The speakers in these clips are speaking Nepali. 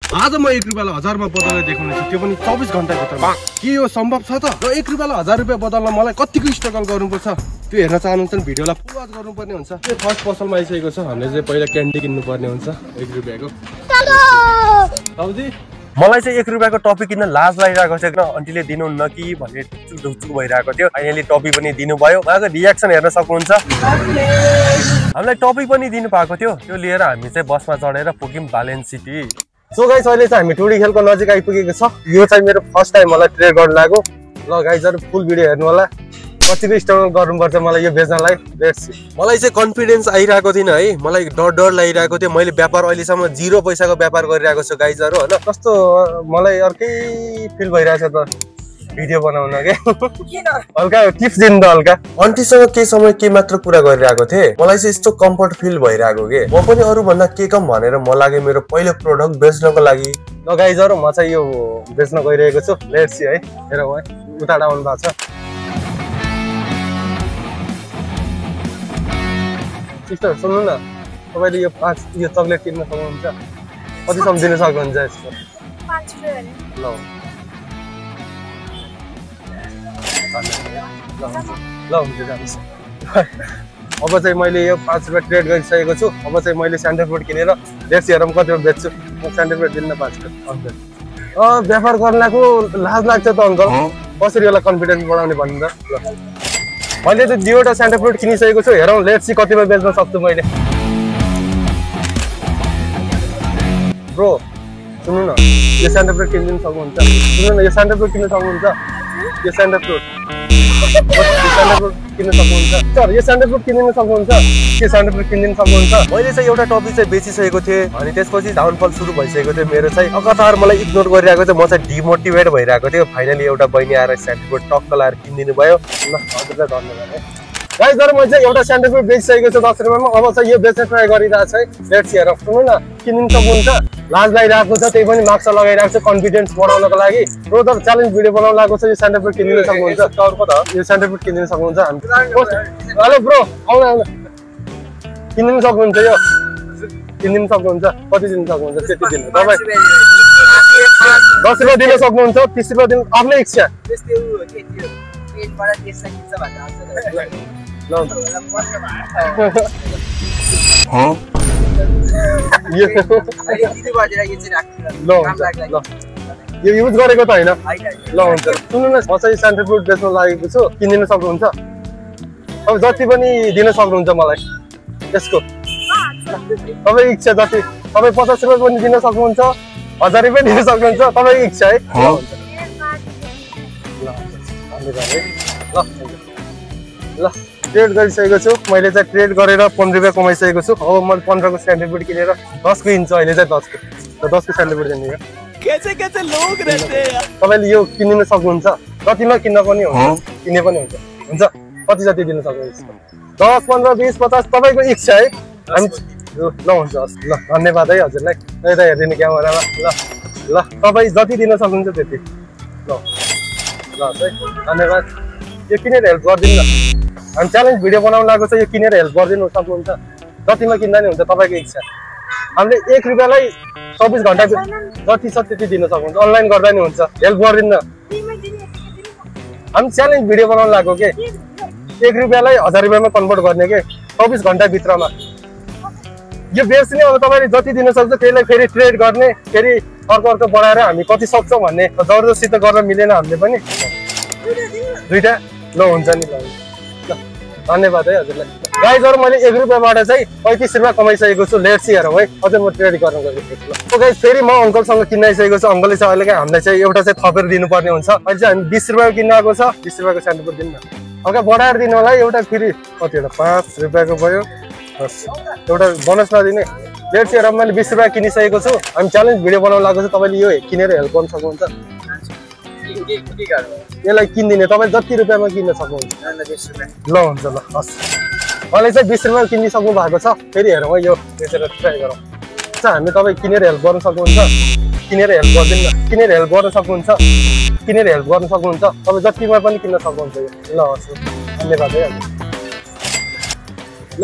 आज म 1 रुपैयाँलाई 1000 मा बदलेर देखाउनेछु, त्यो पनि 24 घण्टा भित्रमा। के यो सम्भव छ त? र 1 रुपैयाँलाई 1000 रुपैयाँ बदल्न मलाई कतिको स्ट्रगल गर्नुपर्छ त्यो हेर्न चाहनुहुन्छ भने भिडियोलाई पुरा वाच गर्नुपर्ने हुन्छ। यो फर्स्ट पसलमा आइसकेको छ। हामीले चाहिँ पहिला क्यान्डी किन्नु पर्ने हुन्छ 1 रुपैयाँको। मलाई चाहिँ 1 रुपैयाँको टपी किन्न लाज लागिरहेको छ किन आन्टीले दिनुहुन्न कि भन्ने ढुकढुक भइरहेको थियो। फाइनली टपी पनि दिनुभयो। उहाँको रियाक्सन हेर्न सक्नुहुन्छ। हामीलाई टपी पनि दिनु भएको थियो। त्यो लिएर हामी चाहिँ बसमा चढेर पुग्यौँ बालेन सिटी। सो गाइस अहिले चाहिँ हामी टुडी खेलको नजिक आइपुगेको छ। यो चाहिँ मेरो फर्स्ट टाइम मलाई ट्रेड गर्न लाग्यो। ल गाइजहरु फुल भिडियो हेर्नु होला। कतिको स्ट्रगल गर्नुपर्छ मलाई यो बेच्नलाई। Let's see. मलाई चाहिँ कन्फिडेन्स आइरहेको थिएन है। मलाई डर लागिरहेको थियो। मैले व्यापार अहिलेसम्म 0 पैसाको व्यापार गरिरहेको छु गाइजहरु हैन। कस्तो मलाई अर्कै फिल भइरहेछ त भिडियो बनाउन के। हल्का टिप्स दिनु त हल्का। आन्टीसँग के समय के मात्र कुरा गरिरहेको थिएँ। मलाई चाहिँ यस्तो कम्फर्ट फिल भइरहेको के। म पनि अरु भन्दा के कम भनेर म लागे मेरो पहिलो प्रोडक्ट बेच्नको लागि। ल गाइजहरु म चाहिँ यो बेच्न गइरहेको छु। लेट्स सी है। हेर वहाँ उता आउनु भएको छ। सिस्टर सुन्नु न, तपाईले यो 5 यो चकलेट किन्न सक्नुहुन्छ? कति सम दिन सक्नुहुन्छ यसको? 5 रुपैयाँ। ल हुन्छ जानुहोस्। अब चाहिँ मैले यो 5 रुपैयाँ ट्रेड गरिसकेको छु। अब चाहिँ मैले स्यान्डलवुड किनेर लेट्स हेरौँ कतिमा बेच्छु। म स्यान्डलवुड दिन्न 5 रुपैयाँ। व्यापार गर्नको लाज लाग्छ त अङ्कल। कसरी होला कन्फिडेन्स बढाउने भन्नु त। ल मैले त 2वटा स्यान्डलवुड किनिसकेको छु। हेरौँ लेट्स सी कतिमा बेच्न सक्छु मैले। ब्रो सुन्नु न, यो स्यान्डलवुड किनिदिनु सक्नुहुन्छ? सुन्नु न, यो स्यान्डलवुड किन्न सक्नुहुन्छ? यो स्यान्डलवुड किन्न सक्नुहुन्छ? सर यो स्यान्डलवुड किन्न सक्नुहुन्छ? के स्यान्डलवुड किन्न सक्नुहुन्छ? मैले चाहिँ एउटा टपी चाहिँ बेचिसकेको थिएँ अनि त्यसपछि डाउनफल सुरु भइसकेको थियो मेरो चाहिँ। लगातार मलाई इग्नोर गरिरहेको थियो। म चाहिँ डिमोटिभेट भइरहेको थियो। फाइनली एउटा बहिनी आएर स्यान्डलवुड टक्क लाएर किनिदिनु भयो। ल हजुरलाई धन्यवाद है। गाइजहरु म चाहिँ एउटा स्यान्डलवुड बेचिसकेको छु 10 रुपैयाँमा। अब चाहिँ यो बेच्न ट्राई गरिरहेको छ है। लेट्स हेर। सुन्नु न, किन्न सक्नुहुन्छ? लाज लागिरहेको छ त्यही पनि मास्क लगाइरहेको छ कन्फिडेन्स बढाउनको लागि। ब्रोदर च्यालेन्ज भिडियो बनाउन लागेको छ। यो स्यान्डलवुड किन्न सक्नुहुन्छ? यो स्यान्डलवुड किन्न सक्नुहुन्छ? हेलो ब्रो आउनु आउनु। किन्न सक्नुहुन्छ? यो किन्न सक्नुहुन्छ? कति दिन सक्नुहुन्छ? त्यति दिन तपाई 10 रुपैयाँ दिन सक्नुहुन्छ? 30 रुपैयाँ दिन आफ्नै इच्छा। यो युज गरेको त हैन? ल हुन्छ। सुन्नु न, म चाहिँ स्यान्डलवुड बेच्न लागेको छु। किनिदिन सक्नुहुन्छ? अब जति पनि दिन सक्नुहुन्छ मलाई यसको? तपाईको इच्छा जति। तपाई 50 रुपैयाँ पनि दिन सक्नुहुन्छ, 1000 रुपैयाँ दिन सक्नुहुन्छ। तपाईको इच्छा है। ल ट्रेड गरिसकेको छु। मैले चाहिँ ट्रेड गरेर 15 रुपैयाँ कमाइसकेको छु। अब मैले 15 को स्यान्डलवुड किनेर 10 को किन्छु अहिले चाहिँ 10 को। र 10 को स्यान्डलवुड किन्ने। कैसे लोग रहते हैं यार। तपाईले यो किन्न सक्नुहुन्छ? कतिमा किन्न पनि हुन्छ, किन्ने पनि हुन्छ। हुन्छ कति जति दिन सक्नुहुन्छ? 10 15 20 50 तपाईको इच्छा है। हामी ल हुन्छ। ल धन्यवाद है हजुरलाई। यता हेर्दिनु क्यामेरामा। ल तपाई जति दिन सक्नुहुन्छ त्यति। ल है धन्यवाद। यो किनेर हेल्प गरिदिनु न। हामी च्यालेन्ज भिडियो बनाउन लागेको छ। यो किनेर हेल्प गरिदिनु सक्नुहुन्छ? जतिमा किन्दा नि हुन्छ तपाईको इच्छा। हामीले 1 रुपैयाँलाई 24 घण्टा जति छ त्यति दिन सक्नुहुन्छ। अनलाइन गर्दा नि हुन्छ। हेल्प गरिदिनु न। हामी च्यालेन्ज भिडियो बनाउन लागेको के। 1 रुपैयाँलाई 1000 रुपैयाँमा कन्भर्ट गर्ने के 24 घण्टा भित्रमा। यो बेच्ने अब तपाईले जति दिन सक्छ त्यसलाई फेरि ट्रेड गर्ने, फेरि अर्को बढाएर हामी कति सक्छौँ भन्ने जबरजस्ती त गर्न मिलेन हामीले पनि। दुईटा ल हुन्छ नि। ल धन्यवाद है हजुरलाई। गाइजहरु मैले 1 रुपैयाँबाट चाहिँ 35 रुपैयाँ कमाइसकेको छु। लेट्स सी हेरौँ है। अझै म ट्रेड गर्न गएको छु। ल गाइज फेरि म अङ्कलसँग किन्न आइसकेको छु। अङ्कलले चाहिँ अहिले हामीलाई चाहिँ एउटा चाहिँ थपेर दिनुपर्ने हुन्छ। अहिले चाहिँ हामी 20 रुपैयाँ किन्न आएको छ। 20 रुपैयाँको स्यान्डलवुड दिनु न। हल्का बढाएर दिनु होला है। एउटा फेरि कति होला 5 रुपैयाँको भयो। एउटा बोनस नदिने। लेट्स हेरौँ मैले 20 रुपैयाँ किनिसकेको छु। हामी च्यालेन्ज भिडियो बनाउन लागेको छ। तपाईले यो किनेर हेल्प गर्न सक्नुहुन्छ? यसलाई किन्दिने तपाईँ जति रुपैयाँमा किन्न सक्नुहुन्छ। ल हुन्छ। ल हस् मैले चाहिँ 20 रुपैयाँ किनिसक्नु भएको छ। फेरि हेरौँ है यो बेचेर ट्राई गरौँ। हामी तपाईँ किनेर हेल्प गर्न सक्नुहुन्छ? किनेर हेल्प गरिदिनु न। किनेर हेल्प गर्न सक्नुहुन्छ? किनेर हेल्प गर्न सक्नुहुन्छ? तपाईँ जतिमा पनि किन्न सक्नुहुन्छ यो। ल हस् धन्यवाद है। ल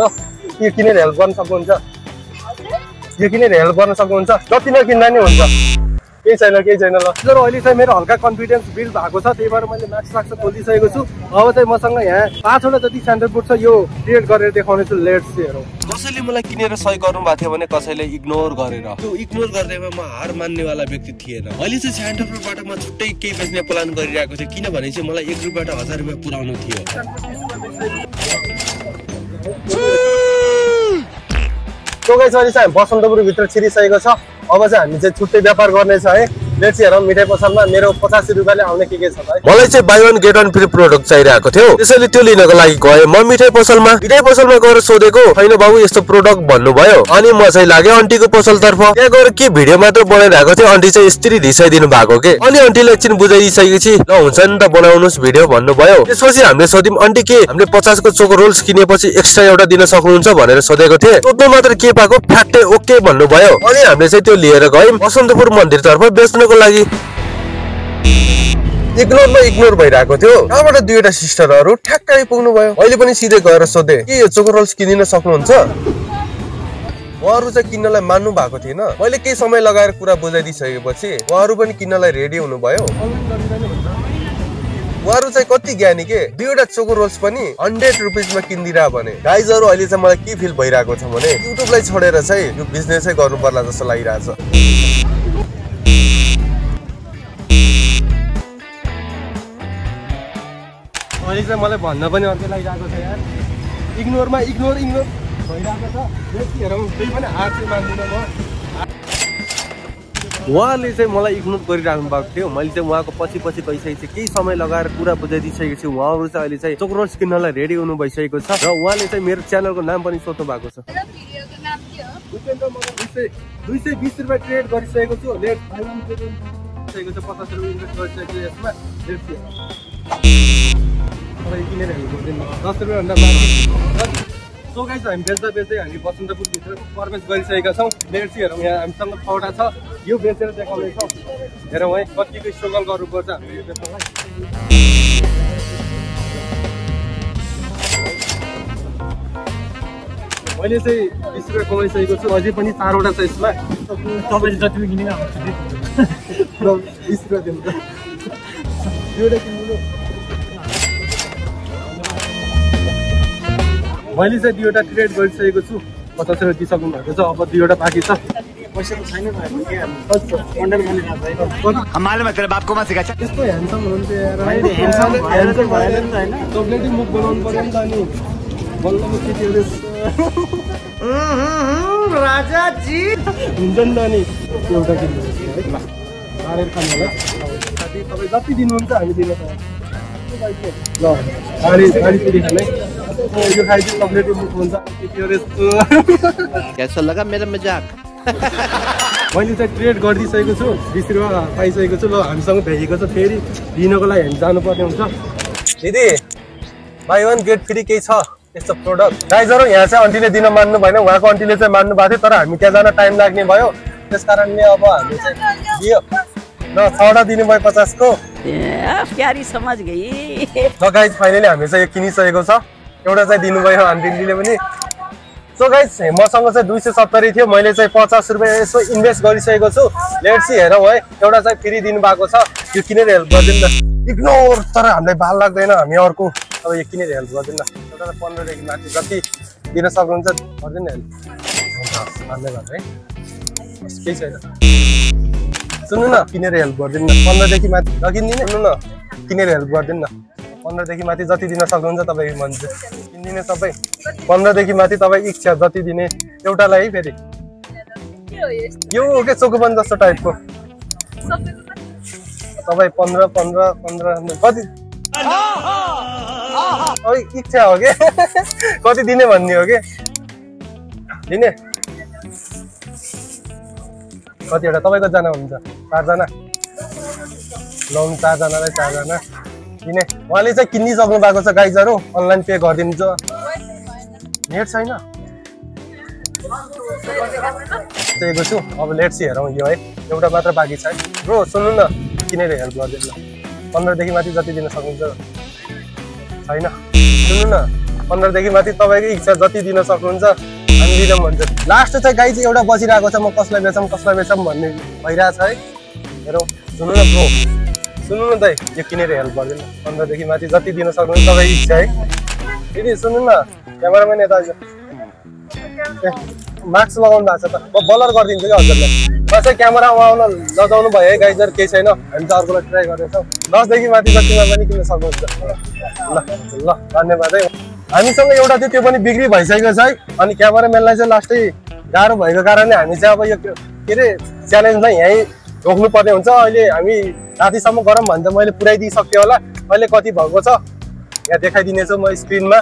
यो किनेर हेल्प गर्न सक्नुहुन्छ? यो किनेर हेल्प गर्न सक्नुहुन्छ। जति नकिन्दा नि हुन्छ, केही छैन ल। तर अहिले चाहिँ मेरो हल्का कन्फिडेन्स बिल्ड भएको छ, त्यही भएर मैले म्याक्स खोलिदिइसकेको छु। अब चाहिँ मसँग यहाँ 5वटा जति स्यान्डल बुट छ, यो क्रिएट गरेर देखाउने छु। लेट्स सी हेरौँ। कसैले मलाई किनेर सही गर्नु भएको थियो भने कसैले इग्नोर गरेर, त्यो इग्नोर गर्दैमा म हार मान्नेवाला व्यक्ति थिएन। अहिले चाहिँ स्यान्डलबाट म छुट्टै केही बेच्ने प्लान गरिरहेको थिएँ, किनभने चाहिँ मलाई 1 रुपियाँबाट 1000 रुपियाँ पुऱ्याउनु थियो। तो गाइस अहिले चाहिँ हामी बसन्तपुर भित्र छिरिसकेको छ। अब चाहिँ हामी चाहिँ छुट्टै व्यापार गर्नेछ है। लेट्स हेरौँ मिठाई पसलमा मेरो 85 रुपियाँले आउने के छ भाइ। मलाई चाहिँ बाई 1 गेट 1 फ्री प्रोडक्ट चाहिरहेको थियो, त्यसैले त्यो लिनको लागि गएँ म मिठाई पसलमा गएर सोधेको, हैन बाबु यस्तो प्रोडक्ट भन्नुभयो। अनि म चाहिँ लागे आन्टीको पसलतर्फ। त्यहाँ गएर के भिडियो मात्र बनाइरहेको थियो, आन्टी चाहिँ यस्तरी रिसाइदिनु भएको के। अनि आन्टीले एकछिन बुझाइदिइसकेपछि ल हुन्छ नि त बनाउनुस् भिडियो भन्नुभयो। त्यसपछि हामीले सोध्यौँ आन्टी के हामीले 50 को चोको रोल्स किनेपछि एक्स्ट्रा एउटा दिन सक्नुहुन्छ भनेर सोधेको थिएँ। सोध्नु मात्र के पाएको फ्याक्टै ओके भन्नुभयो। अनि हामीले चाहिँ त्यो लिएर गयौँ बसन्तपुर मन्दिरतर्फ बेच्नको लागि। इग्नोर भइरहेको थियो। त्यहाँबाट 2वटा सिस्टरहरू ठ्याक्कै आइपुग्नु भयो। अहिले पनि सिधै गएर सोधे के यो चोको रोल्स किनिन सक्नुहुन्छ। उहाँहरू चाहिँ किन्नलाई मान्नु भएको थिएन। मैले केही समय लगाएर कुरा बुझाइदिइसकेपछि उहाँहरू पनि किन्नलाई रेडी हुनुभयो। उहाँहरू चाहिँ कति ज्ञानी के, 2वटा चोको रोल्स पनि 100 रुपियाँमा किनिदिरा भने। गाइजहरू अहिले चाहिँ मलाई के फिल भइरहेको छ भने युट्युबलाई छोडेर चाहिँ यो बिजनेसै गर्नु पर्ला जस्तो लागिरहेछ। अहिले चाहिँ मलाई भन्न पनि अर्कै लागिरहेको छ यार। इग्नोरमा इग्नोर भइरहेको छ। हेरौँ त्यही पनि हार चाहिँ मान्दिनँ म। उहाँले चाहिँ मलाई इग्नोर गरिराख्नु भएको थियो। मैले चाहिँ उहाँको पछि गइसकेको छु, केही समय लगाएर कुरा बुझाइदिइसकेको छु। उहाँहरू चाहिँ अहिले चाहिँ चोको रोल्स किन्नलाई रेडी हुनु भइसकेको छ र उहाँले चाहिँ मेरो च्यानलको नाम पनि सोध्नु भएको छ। 220 रुपियाँ ट्रेड गरिसकेको छु। लेट 50 रुपियाँ इन्भेस्ट गरिसकेको छु यसमा। किनेर 10 रुपियाँभन्दा माथि। सो गाइस हामी बेच्दै हामी बसन्तपुरभित्र प्रवेश गरिसकेका छौँ। लेट्स हेरौँ यहाँ हामीसँग 6वटा छ, यो बेचेर देखाउनेछौँ। हेरौँ है कतिको स्ट्रगल गर्नुपर्छ हामीले यो बेच्नलाई। मैले चाहिँ 20 रुपियाँ कमाइसकेको छु। अझै पनि 4वटा छ यसमा। तपाईँले जति पनि किनेर 20 रुपियाँ दिनु त। एउटा किन्नु। मैले चाहिँ 2वटा ट्रेड गरिसकेको छु। 50 रुपियाँ दिइसक्नु भएको छ। अब 2वटा बाँकी छ। पैसा छैन त्यस्तो ह्यान्डसम हुनुहुन्थ्यो यार। चक्लेटी मुख बनाउनु पर्यो नि त। अनि बल्ल केटीहरू राजाजी हुन्छ नि त। अनि एउटा किन्नु है सारेर खानुलाई तपाईँ जति दिनुहुन्छ हामी दिन ल। गाडी पुरी खाने यो खाइदिनु चक्लेटी मुख हुन्छ केटीहरू यस्तो। कैसा लगा मेरा मजाक। मैले चाहिँ ट्रेड गरिदिइसकेको छु। 20 रुपियाँ पाइसकेको छु। ल हामीसँग भेटेको छ, फेरि दिनको लागि हामी जानुपर्ने हुन्छ। दिदी बाई 1 गेट फ्री केही छ यस्तो प्रोडक्ट। गाइजहरू यहाँ चाहिँ आन्टीले दिन मान्नु भएन, उहाँको आन्टीले चाहिँ मान्नु भएको थियो, तर हामी त्यहाँ जान टाइम लाग्ने भयो। त्यस कारणले अब हामी चाहिँ दियो ल 6वटा दिनुभयो 50 को। प्यारी समझ गई। ल गाइज फाइनली हामी चाहिँ यो किनिसकेको छ। एउटा चाहिँ दिनुभयो आन्टीले पनि। सो गाइज मसँग चाहिँ 270 थियो, मैले चाहिँ 50 रुपियाँ यसो इन्भेस्ट गरिसकेको छु। लेट्स हेरौँ है, एउटा चाहिँ फ्री दिनुभएको छ। यो किनेर हेल्प गरिदिनु न। इग्नोर तर हामीलाई बाल लाग्दैन, हामी अर्को। अब यो किनेर हेल्प गरिदिनु न। एउटा 15 देखि माथि जति दिन सक्नुहुन्छ गरिदिनु हेल्प। भन्दै गर्नु है, केही छैन। सुन्नु न किनेर हेल्प गरिदिनु न। 15 देखि माथि नकिनिदिने। सुन्नु न किनेर हेल्प गरिदिनु न। 15 देखि माथि जति दिन सक्नुहुन्छ तपाईँ भन्छ किनिदिने सबै। 15 देखि माथि तपाईँ इच्छा जति दिने एउटालाई है। फेरि यो हो के चोकोपन जस्तो टाइपको तपाईँ 15 कति इच्छा हो कि कति दिने भन्ने हो कि दिने। कतिवटा तपाईँको जना हुन्छ? 4 जना। ल 4 जनालाई 4 जना किने। उहाँले चाहिँ किनिसक्नु भएको छ गाइजहरू। अनलाइन पे गरिदिन्छ। नेट छैन दिएको छु। अब लेट्स हेरौँ यो है, एउटा मात्र बाँकी छ है। ब्रो सुन्नु न किनेर हेल्प गरिदिनु न। 15 देखि माथि जति दिन सक्नुहुन्छ छैन। सुन्नु न 15 देखि माथि तपाईँको इच्छा जति दिन सक्नुहुन्छ हामी दिनौँ भन्छ। लास्ट चाहिँ गाई चाहिँ एउटा बसिरहेको छ, म कसलाई बेचौँ भन्ने भइरहेछ है। हेरौँ, सुन्नु न ब्रो, सुन्नु न दाइ, यो किनेर हेल्प गरिदिनु 15 देखि माथि जति दिन सक्नुहुन्छ तपाईँ इच्छा है। दिदी सुन्नु न, क्यामेराम्यान यता मास्क लगाउनु भएको छ त, म बलर गरिदिन्छु क्या हजुरलाई। कसै क्यामेरामा आउन लजाउनु भयो है गाइजर, केही छैन, हामी त अर्कोलाई ट्राई गर्दैछौँ। 10 देखि माथि जतिमा पनि किन्न सक्नुहुन्छ। ल धन्यवाद है। हामीसँग एउटा थियो, त्यो पनि बिक्री भइसकेको छ है। अनि क्यामेराम्यानलाई चाहिँ लास्टै गाह्रो भएको कारणले हामी चाहिँ अब यो के अरे च्यालेन्जलाई यहीँ रोक्नु पर्ने हुन्छ। अहिले हामी रातिसम्म गरौँ भने त मैले पुऱ्याइदिइसक्थेँ होला। अहिले कति भएको छ यहाँ देखाइदिनेछु म स्क्रिनमा।